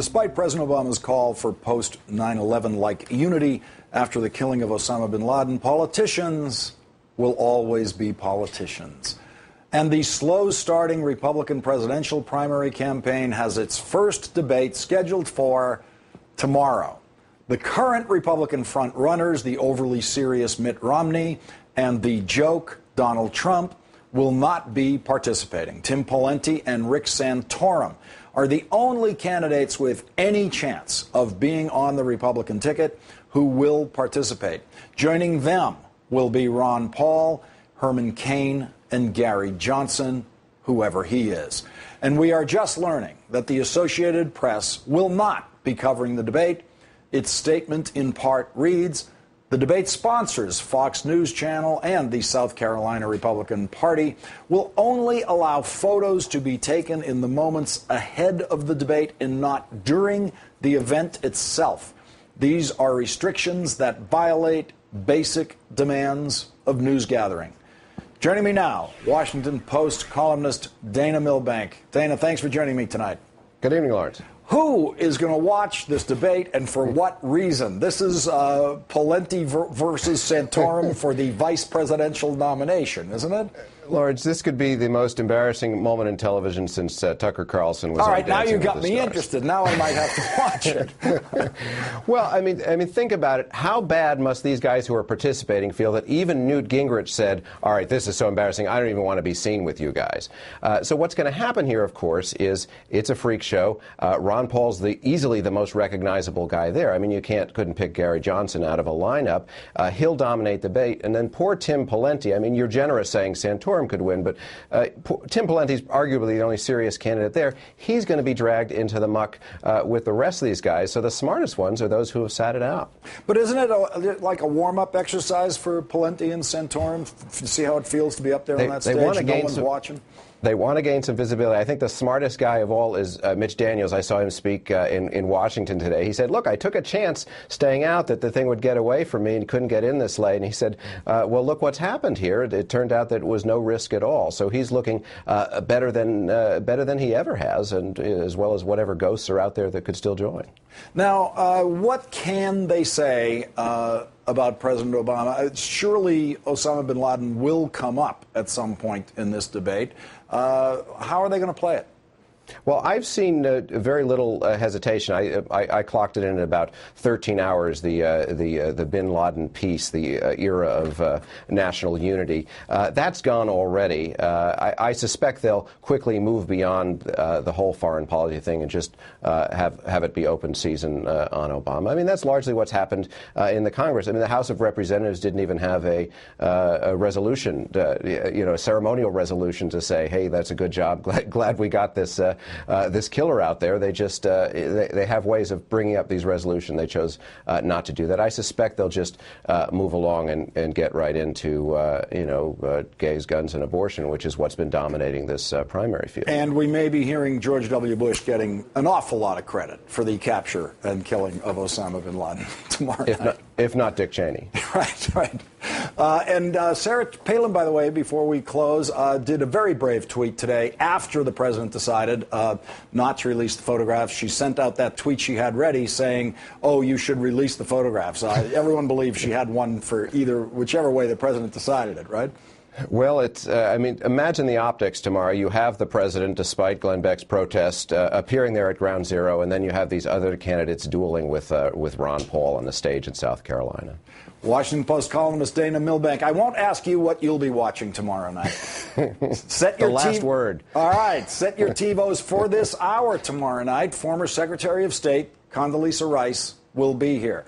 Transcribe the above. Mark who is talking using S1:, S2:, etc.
S1: Despite President Obama's call for post-9/11-like unity after the killing of Osama bin Laden, politicians will always be politicians. And the slow-starting Republican presidential primary campaign has its first debate scheduled for tomorrow. The current Republican front-runners, the overly serious Mitt Romney and the joke Donald Trump, will not be participating. Tim Pawlenty and Rick Santorum are the only candidates with any chance of being on the Republican ticket who will participate. Joining them will be Ron Paul, Herman Cain, and Gary Johnson, whoever he is. And we are just learning that the Associated Press will not be covering the debate. Its statement in part reads, "The debate sponsors, Fox News Channel and the South Carolina Republican Party, will only allow photos to be taken in the moments ahead of the debate and not during the event itself. These are restrictions that violate basic demands of news gathering." Joining me now, Washington Post columnist Dana Milbank. Dana, thanks for joining me tonight.
S2: Good evening, Lawrence.
S1: Who is going to watch this debate and for what reason? This is Pawlenty versus Santorum for the vice presidential nomination, isn't it?
S2: Lawrence, this could be the most embarrassing moment in television since Tucker Carlson was
S1: All
S2: on
S1: right, now
S2: Dancing
S1: you
S2: with
S1: got
S2: the
S1: me
S2: Stars.
S1: interested. Now I might have to watch it.
S2: Well, I mean, think about it. How bad must these guys who are participating feel that even Newt Gingrich said, all right, this is so embarrassing, I don't even want to be seen with you guys. So what's going to happen here, of course, is it's a freak show. Ron Paul's easily the most recognizable guy there. I mean, you couldn't pick Gary Johnson out of a lineup. He'll dominate the debate. And then poor Tim Pawlenty, I mean, you're generous saying Santorum could win, but Tim Pawlenty's arguably the only serious candidate there. He's going to be dragged into the muck with the rest of these guys. So the smartest ones are those who have sat it out.
S1: But isn't it like a warm-up exercise for Pawlenty and Santorum? See how it feels to be up there on that stage and no one's watching?
S2: They want to gain some visibility. I think the smartest guy of all is Mitch Daniels. I saw him speak in Washington today. He said, look, I took a chance staying out that the thing would get away from me and couldn't get in this late. And he said, well, look what's happened here. It turned out that it was no risk at all. So he's looking better than he ever has, and as well as whatever ghosts are out there that could still join.
S1: Now, what can they say about President Obama? Surely Osama bin Laden will come up at some point in this debate. How are they going to play it?
S2: Well, I've seen very little hesitation. I clocked it in at about 13 hours, the bin Laden peace, the era of national unity. That's gone already. I suspect they'll quickly move beyond the whole foreign policy thing and just have it be open season on Obama. I mean, that's largely what's happened in the Congress. I mean, the House of Representatives didn't even have a resolution, a ceremonial resolution to say, hey, that's a good job. Glad we got this killer out there. They just they have ways of bringing up these resolutions. They chose not to do that. I suspect they'll just move along and get right into gays, guns, and abortion, which is what's been dominating this primary field. And
S1: we may be hearing George W. Bush getting an awful lot of credit for the capture and killing of Osama bin Laden tomorrow night.
S2: If not Dick Cheney.
S1: Right. And Sarah Palin, by the way, before we close, did a very brave tweet today after the president decided not to release the photographs. She sent out that tweet she had ready saying, oh, you should release the photographs. Everyone believes she had one for whichever way the president decided it, right?
S2: Well, I mean, imagine the optics tomorrow. You have the president, despite Glenn Beck's protest, appearing there at Ground Zero, and then you have these other candidates dueling with Ron Paul on the stage in South Carolina.
S1: Washington Post columnist Dana Milbank. I won't ask you what you'll be watching tomorrow night. Set your
S2: last word.
S1: All right. Set your TiVos for this hour tomorrow night. Former Secretary of State Condoleezza Rice will be here.